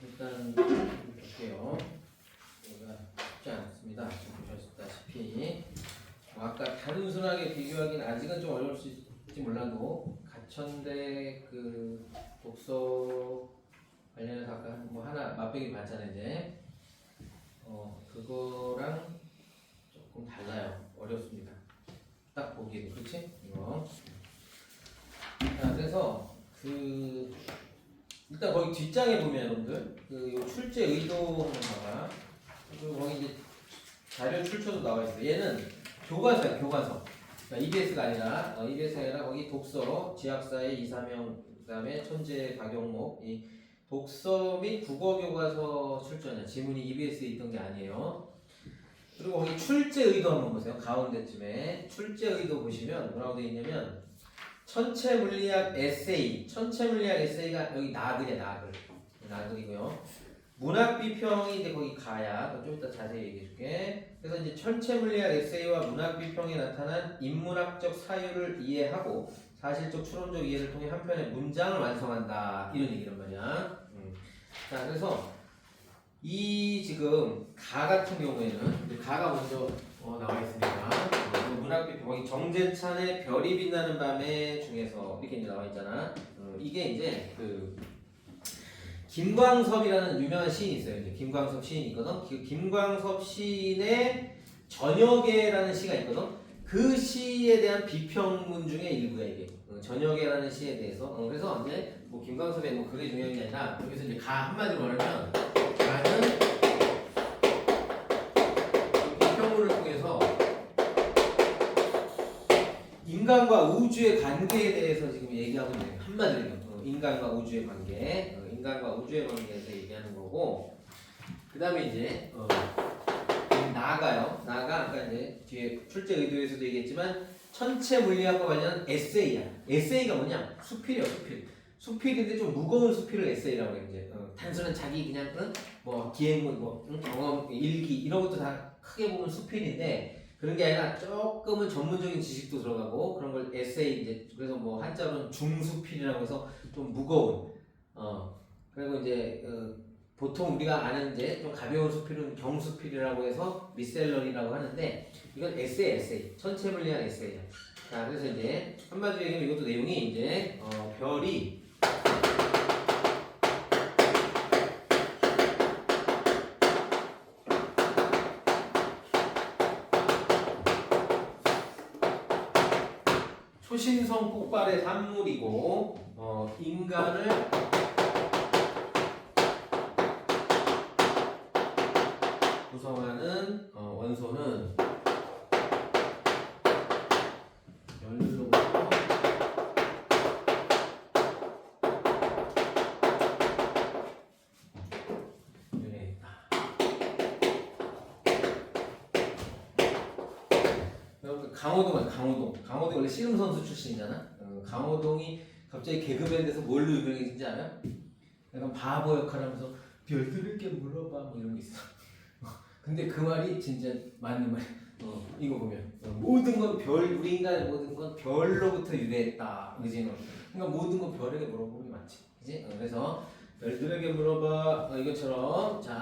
Speaker 1: 일단 볼게요. 이거 쉽지 않습니다. 지금 보셨다시피 아까 단순하게 비교하기는 아직은 좀 어려울 수 있을지 몰라도 가천대 그 독서 관련해서 아까 뭐 하나 맛보기 봤잖아요. 이제 그거랑 조금 달라요. 어렵습니다. 딱 보기에도. 그렇지? 이거. 자, 그래서 일단 거기 뒷장에 보면 여러분들 요 출제 의도 한번 봐봐. 그리고 거기 이제 자료 출처도 나와 있어. 얘는 교과서야, 교과서. 그러니까 EBS가 아니라 EBS가 아니라 거기 독서, 지학사의 이사명, 그다음에 천재 박영목 이 독서 및 국어 교과서 출전이야. 지문이 EBS에 있던 게 아니에요. 그리고 거기 출제 의도 한번 보세요. 가운데쯤에 출제 의도 보시면 뭐라고 되어 있냐면 천체 물리학 에세이, 천체 물리학 에세이가 여기 나글이야, 나글이고요. 문학 비평이 이제 거기 가야. 좀 이따 자세히 얘기해줄게. 그래서 이제 천체 물리학 에세이와 문학 비평에 나타난 인문학적 사유를 이해하고 사실적 추론적 이해를 통해 한 편의 문장을 완성한다. 이런 얘기란 말이야. 자, 그래서 이 지금 가 같은 경우에는 가가 먼저 나와 있으니까 문학 비평 거기 정재찬의 별이 빛나는 밤에 중에서 이렇게 이제 나와 있잖아. 이게 이제 그 김광섭이라는 유명한 시인이 있어요. 이제 김광섭 시인이 있거든. 그 김광섭 시인의 저녁에라는 시가 있거든. 그 시에 대한 비평문 중에 일부야 이게. 저녁에라는 시에 대해서. 그래서 이제 뭐 김광섭의 뭐 그게 중요한 게 아니라 여기서 이제 가 한마디로 말하면 가는 비평문을 통해서 인간과 우주의 관계에 대해서 지금 얘기하고 있는 한마디로 인간과 우주의 관계. 인간과 우주의 관계에서 얘기하는 거고, 그 다음에 이제 나아가요. 나아가 아까 이제 뒤에 출제 의도에서도 얘기했지만 천체 물리학과 관련한 에세이야. 에세이가 뭐냐? 수필이야, 수필. 수필인데 좀 무거운 수필을 에세이라고 해. 이제 단순한 자기 그냥 뭐 기행문, 뭐 경험, 일기 이런 것도 다 크게 보면 수필인데 그런 게 아니라 조금은 전문적인 지식도 들어가고 그런 걸 에세이 이제 그래서 뭐 한자로는 중수필이라고 해서 좀 무거운. 그리고 이제 보통 우리가 아는 이제 좀 가벼운 수필은 경수필이라고 해서 미셀러리라고 하는데 이건 에세이 천체 물리학 에세이야. 자, 그래서 이제 한마디로 얘기하면 이것도 내용이 이제 별이 초신성 폭발의 산물이고 인간을 구성하는 원소는 열로부터 유래했다. 강호동 원래 씨름 선수 출신이잖아. 강호동이 갑자기 개그맨 돼서 뭘로 유명해진지 알아? 약간 바보 역할하면서 별들에게 물어봐 뭐 이런 게 있어. 근데 그 말이 진짜 맞는 말이야. 이거 보면 모든 건 우리 인간의 모든 건 별로부터 유래했다. 그지? 그러니까 모든 건 별에게 물어보는 게 맞지. 그지? 그래서 별들에게 물어봐 이것처럼 자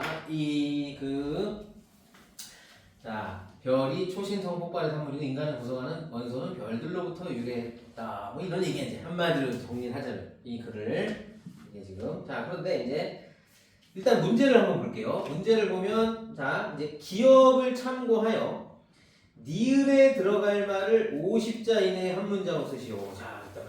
Speaker 1: 별이 초신성 폭발의 산물이고 인간을 구성하는 원소는 별들로부터 유래했다. 뭐 이런 얘기 이제 한마디로 정리를 하자면 이 글을 이게 지금 그런데 이제 일단 문제를 한번 볼게요. 문제를 보면 자 이제 기억을 참고하여 니은에 들어갈 말을 50자 이내에 한 문장으로 쓰시오. 자 일단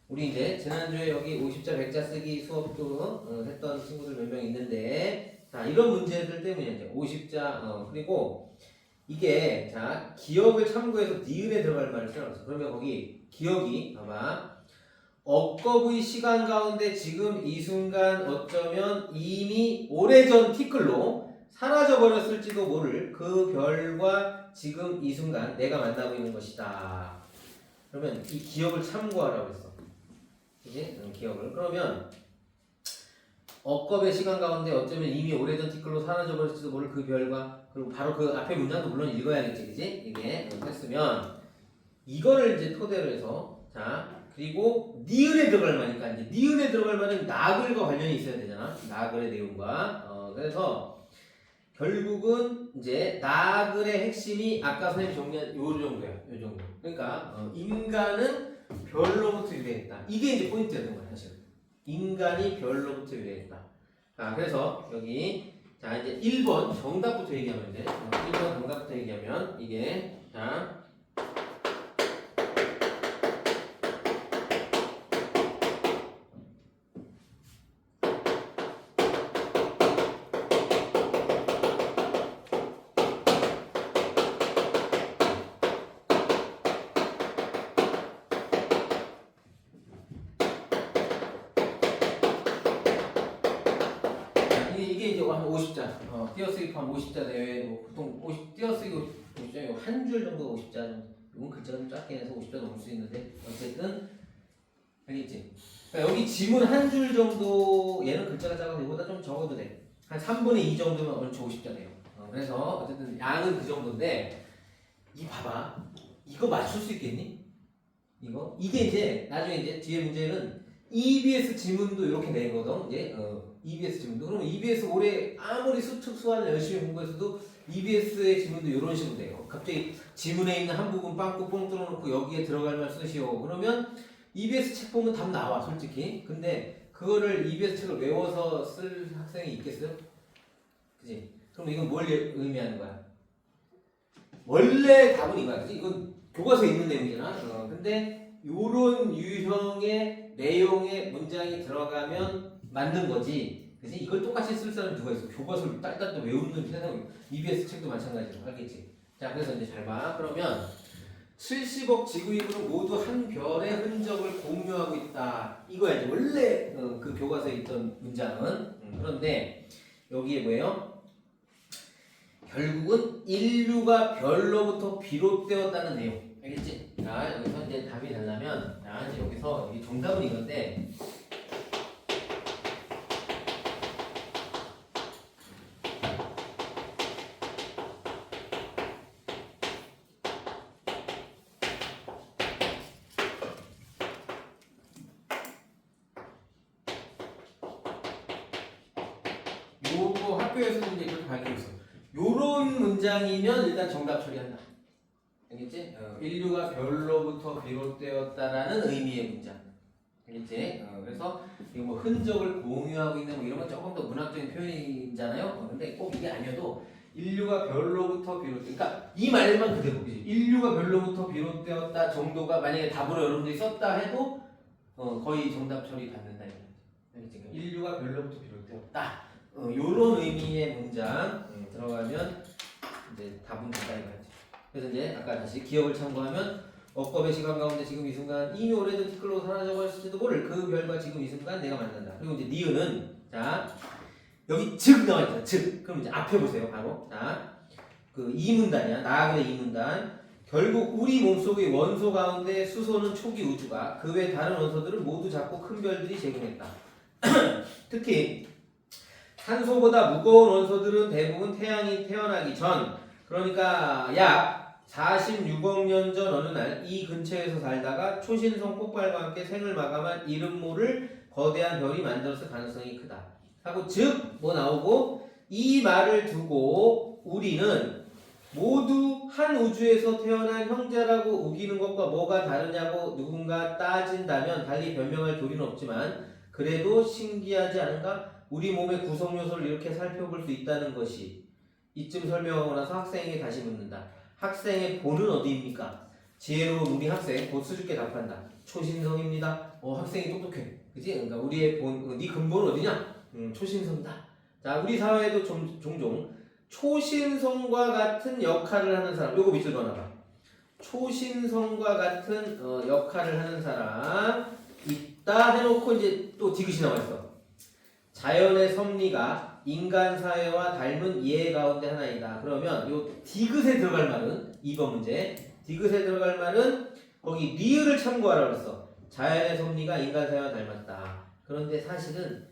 Speaker 1: 우리 이제 지난주에 여기 50자 100자 쓰기 수업도 했던 친구들 몇 명 있는데 자 이런 문제들 때문에 이제 50자 그리고 이게 자 기억을 참고해서 니은에 들어갈 말을 쓰라고 했어. 그러면 거기 기억이 아마 억겁의 시간 가운데 지금 이 순간 어쩌면 이미 오래전 티끌로 사라져버렸을지도 모를 그 별과 지금 이 순간 내가 만나고 있는 것이다. 그러면 이 기억을 참고하라고 했어. 그치? 기억을. 그러면 억겁의 시간 가운데 어쩌면 이미 오래전 티끌로 사라져버릴지도 모를 그 별과 그리고 바로 그 앞에 문장도 물론 읽어야겠지. 그치? 이게 했으면 이거를 이제 토대로 해서 자 그리고 니은에 들어갈 말이니까 이제 니은에 들어갈 말은 나글과 관련이 있어야 되잖아. 나글의 내용과 그래서 결국은 이제 나글의 핵심이 아까 선생님 정리한 요 정도야. 요 정도. 그러니까 인간은 별로부터 유래했다. 이게 이제 포인트였던 거야 사실. 인간이 별로부터 유래했다. 자 그래서 여기 자 이제 1번 정답부터 얘기하면 돼. 1번 정답부터 얘기하면 이게 자 포함 50자, 띄어쓰기 포함 50자 내외, 뭐 보통 50 띄어쓰기 50자, 한 줄 정도 50자 정도. 이건 글자가 좀 작게 해서 50자 넘을 수 있는데 어쨌든 알겠지? 그러니까 여기 지문 한 줄 정도 얘는 글자가 작아서 이보다 좀 적어도 돼. 한 3분의 2 정도면 얼추 50자 돼요. 그래서 어쨌든 양은 그 정도인데 이 봐봐. 이거 맞출 수 있겠니? 이게 이제 나중에 이제 뒤에 문제는 EBS 지문도 이렇게 내거든. 이제 EBS 지문도 그러면 EBS 올해 아무리 수특 수완을 열심히 공부했어도 EBS의 지문도 이런 식으로 돼요. 갑자기 지문에 있는 한 부분 빵꾸 뻥 뚫어놓고 여기에 들어갈 말 쓰시오. 그러면 EBS 책 보면 답 나와 솔직히. 근데 그거를 EBS 책을 외워서 쓸 학생이 있겠어요? 그지? 그럼 이건 뭘 의미하는 거야? 원래 답은 이거야. 그지? 이건 교과서에 있는 내용이잖아. 근데 요런 유형의 내용의 문장이 들어가면 맞는 거지. 그지? 이걸 똑같이 쓸 사람 누가 있어? 교과서를 딸딸 또 외우는 세상에 EBS 책도 마찬가지로 알겠지? 자, 그래서 이제 잘 봐. 그러면 70억 지구인물은 모두 한 별의 흔적을 공유하고 있다. 이거야 이제 원래 그 교과서에 있던 문장은. 그런데 여기에 뭐예요? 결국은 인류가 별로부터 비롯되었다는 내용. 알겠지? 자, 여기서 이제 답이 되려면, 자, 이제 여기서 이 정답은 이건데, 요거 학교에서는 이제 그렇게 밝히고 있어. 요런 문장이면 일단 정답 처리한다. 알겠지? 인류가 별로부터 비롯되었다라는 의미의 문장. 알겠지? 그래서 이거 뭐 흔적을 공유하고 있는 뭐 이런 건 조금 더 문학적인 표현이잖아요. 근데 꼭 이게 아니어도 인류가 별로부터 그러니까 이 말만 그대로, 그지? 인류가 별로부터 비롯되었다 정도가 만약에 답으로 여러분들이 썼다 해도 거의 정답 처리 받는다. 알겠지? 그러니까 인류가 별로부터 비롯되었다. 요런 의미의 문장 들어가면 이제 답은 된다 이거지. 그래서 이제 아까 다시 기억을 참고하면 억겁의 시간 가운데 지금 이 순간 이미 오래전 티끌로 사라져버렸을지도 모를 그 별과 지금 이 순간 내가 만난다. 그리고 이제 니은은 자 여기 즉 나와 있잖아. 즉 그럼 이제 앞에 보세요. 바로 자 그 이문단이야. 나아그의 이문단. 결국 우리 몸속의 원소 가운데 수소는 초기 우주가 그 외 다른 원소들은 모두 작고 큰 별들이 제공했다. 특히 산소보다 무거운 원소들은 대부분 태양이 태어나기 전, 그러니까 약 46억 년 전 어느 날 이 근처에서 살다가 초신성 폭발과 함께 생을 마감한 이름 모를 거대한 별이 만들었을 가능성이 크다. 하고 즉 뭐 나오고 이 말을 두고 우리는 모두 한 우주에서 태어난 형제라고 우기는 것과 뭐가 다르냐고 누군가 따진다면 달리 변명할 도리는 없지만 그래도 신기하지 않은가? 우리 몸의 구성 요소를 이렇게 살펴볼 수 있다는 것이. 이쯤 설명하고 나서 학생에게 다시 묻는다. 학생의 본은 어디입니까? 지혜로운 우리 학생 곧 수줍게 답한다. 초신성입니다. 학생이 똑똑해. 그지? 그러니까 우리의 본, 네 근본은 어디냐? 초신성이다. 자, 우리 사회에도 종종 초신성과 같은 역할을 하는 사람, 요거 밑줄 넣어놔봐. 초신성과 같은 역할을 하는 사람 있다 해놓고 이제 또 디귿이 나와있어. 자연의 섭리가 인간 사회와 닮은 예 가운데 하나이다. 그러면 요 디귿에 들어갈 말은 2번 문제. 디귿에 들어갈 말은 거기 리을을 참고하라고 그랬어. 자연의 섭리가 인간 사회와 닮았다. 그런데 사실은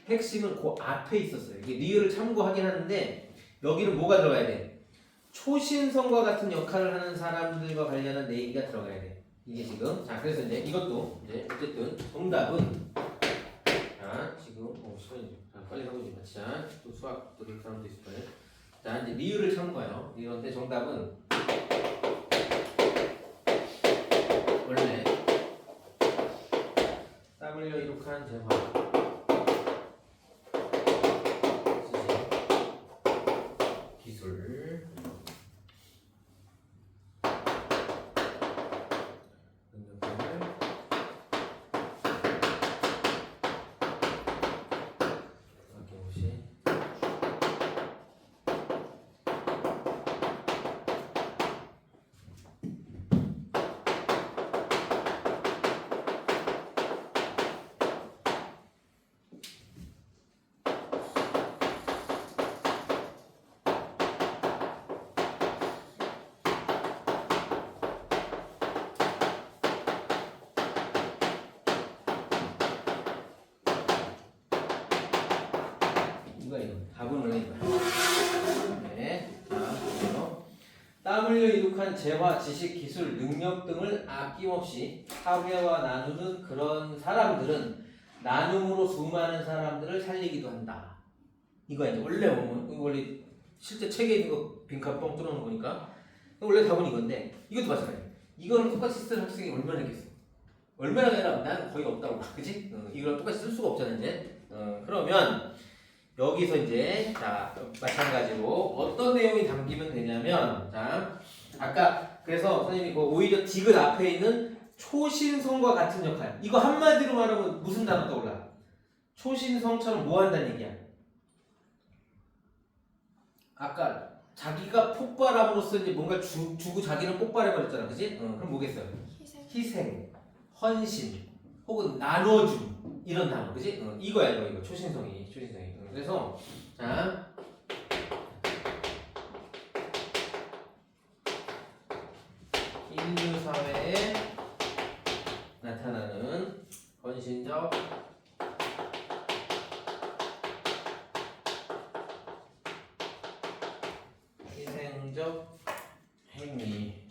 Speaker 1: 핵심은 그 앞에 있었어요. 이게 리을을 참고하긴 하는데 여기는 뭐가 들어가야 돼? 초신성과 같은 역할을 하는 사람들과 관련한 얘기가 들어가야 돼. 이게 지금 자 그래서 이제 이것도 이제 어쨌든 정답은 자 지금 시간이 자 빨리 하고 있지 자 또 수학 들을 사람도 있을 거예요. 자 이제 리을을 참고해요. 리을인데 정답은 원래 땀 흘려 이룩한 재화 기술 인간을 이룩한 재화, 지식, 기술, 능력 등을 아낌없이 사회와 나누는 그런 사람들은 나눔으로 수많은 사람들을 살리기도 한다. 이거야 이제 원래 원래 실제 책에 있는 거 빈칸 뻥 뚫어놓은 거니까 원래 답은 이건데 이것도 마찬가지야. 이거를 똑같이 쓸 학생이 얼마나 있겠어? 얼마나 아니라 난 거의 없다고 봐, 그지? 이걸 똑같이 쓸 수가 없잖아 이제. 그러면 여기서 이제 자 마찬가지로 어떤 내용이 담기면 되냐면 자 아까 그래서 선생님이 그 오히려 디귿 앞에 있는 초신성과 같은 역할 이거 한마디로 말하면 무슨 단어 떠올라? 초신성처럼 뭐 한다는 얘기야? 아까 자기가 폭발함으로써 이제 뭔가 주고 자기는 폭발해버렸잖아, 그지? 그럼 뭐겠어요? 희생, 헌신, 혹은 나눠줌 이런 단어, 그지? 이거야 이거 초신성이. 그래서 자 인류 사회에 나타나는 헌신적 희생적 행위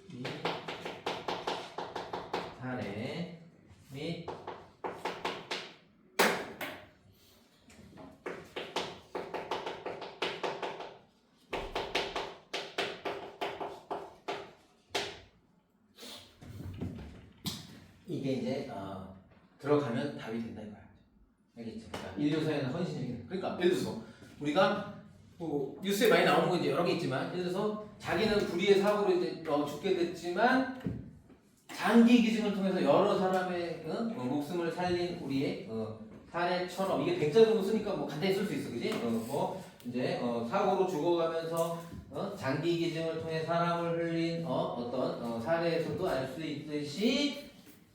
Speaker 1: 이 사례 및 이게 이제 들어가면 답이 된다 이거야. 알겠지? 그러니까 인류 사회는 헌신이 그러니까 예를 들어서 우리가 뭐 뉴스에 많이 나오는 거 이제 여러 개 있지만 예를 들어서 자기는 불의의 사고로 이제 죽게 됐지만 장기 기증을 통해서 여러 사람의 목숨을 살린 우리의 사례처럼 이게 100자 정도 쓰니까 뭐 간단히 쓸 수 있어, 그지? 뭐 이제 사고로 죽어가면서 장기 기증을 통해 사람을 흘린 어떤 사례에서도 알 수 있듯이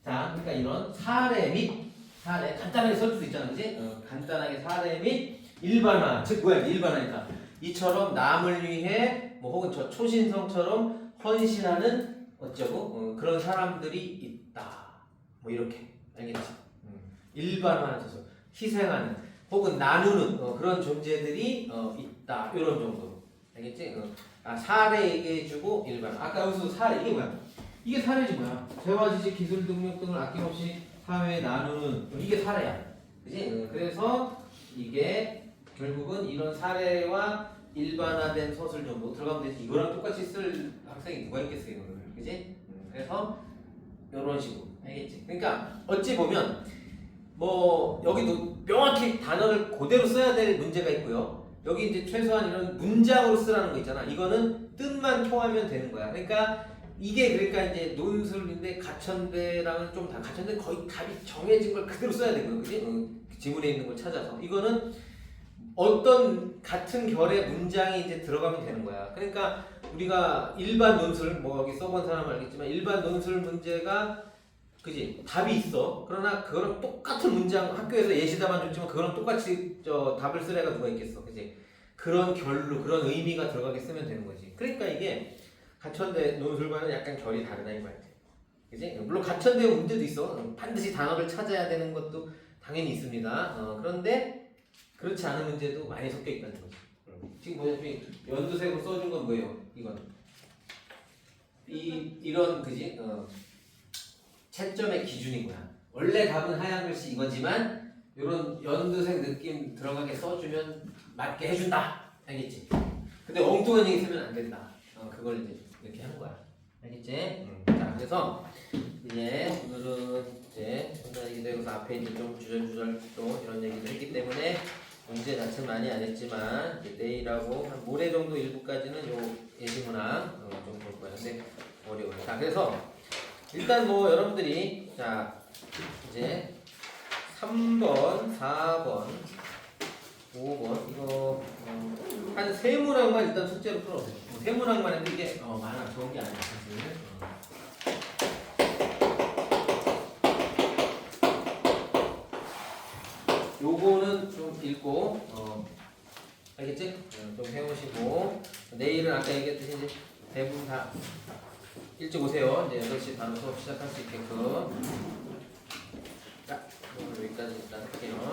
Speaker 1: 자, 그러니까 이런 사례 간단하게 쓸 수 있잖아, 그지? 간단하게 사례 및 일반화, 즉 뭐야 일반화니까 이처럼 남을 위해 뭐 혹은 저 초신성처럼 헌신하는 어쩌고 그런 사람들이 있다. 뭐 이렇게 알겠지? 일반화는 써서 희생하는 혹은 나누는 그런 존재들이 있다. 이런 정도로 알겠지? 사례 얘기해주고 일반. 아까 여기서 사례 이게 뭐야? 이게 사례지 뭐야? 재화, 지식, 기술, 능력 등을 아낌없이 사회에 나누는 이게 사례야. 그지? 그래서 이게 결국은 이런 사례와 일반화된 서술 정도 들어가면 되지. 이거랑 똑같이 쓸 학생이 누가 있겠어 이거를. 그지? 그래서 이런 식으로. 알겠지? 그러니까 어찌 보면 뭐 여기도 명확히 단어를 그대로 써야 될 문제가 있고요. 여기 이제 최소한 이런 문장으로 쓰라는 거 있잖아. 이거는 뜻만 통하면 되는 거야. 그러니까 이게 그러니까 이제 논술인데 가천대랑은 좀 다 가천대 거의 답이 정해진 걸 그대로 써야 되거든, 그지? 지문에 있는 걸 찾아서 이거는 어떤 같은 결의 문장이 이제 들어가면 되는 거야. 그러니까 우리가 일반 논술 뭐 여기 써본 사람은 알겠지만 일반 논술 문제가 그지 답이 있어. 그러나 그거랑 똑같은 문장 학교에서 예시답안 줬지만 그거랑 똑같이 답을 쓸 애가 누가 있겠어, 그지? 그런 결로 그런 의미가 들어가게 쓰면 되는 거지. 그러니까 이게 가천대 논술과는 약간 결이 다르다 이 말이야. 그지? 물론 가천대 문제도 있어. 반드시 단어를 찾아야 되는 것도 당연히 있습니다. 그런데 그렇지 않은 문제도 많이 섞여 있다는 거지. 지금 보시다시피 연두색으로 써준 건 뭐예요? 이건 이런 그지? 채점의 기준인 거야. 원래 답은 하얀 글씨 이거지만 이런 연두색 느낌 들어가게 써주면 맞게 해준다. 알겠지? 근데 엉뚱한 얘기 쓰면 안 된다. 그걸 이제 이렇게 하는 거야. 알겠지? 자, 그래서 이제 오늘은 이제 혼자 얘기도 해서 앞에 이제 좀 주절주절 또 이런 얘기를 했기 때문에 문제 자체는 많이 안 했지만 이제 내일하고 한 모레 정도 일부까지는 요 예시문항 좀 볼 거예요. 근데 어려워요. 자, 그래서 일단 뭐 여러분들이 자 이제 3번, 4번, 5번 이거 한 세 문항만 일단 숙제로 풀어보세요. 세 문항만 해도 이게 많아 좋은 게 아니야 사실. 요거는 좀 읽고 알겠지? 좀 해오시고 내일은 아까 얘기했듯이 이제 대부분 다 일찍 오세요. 이제 8시 바로 수업 시작할 수 있게끔. 자, 오늘 여기까지 일단 할게요.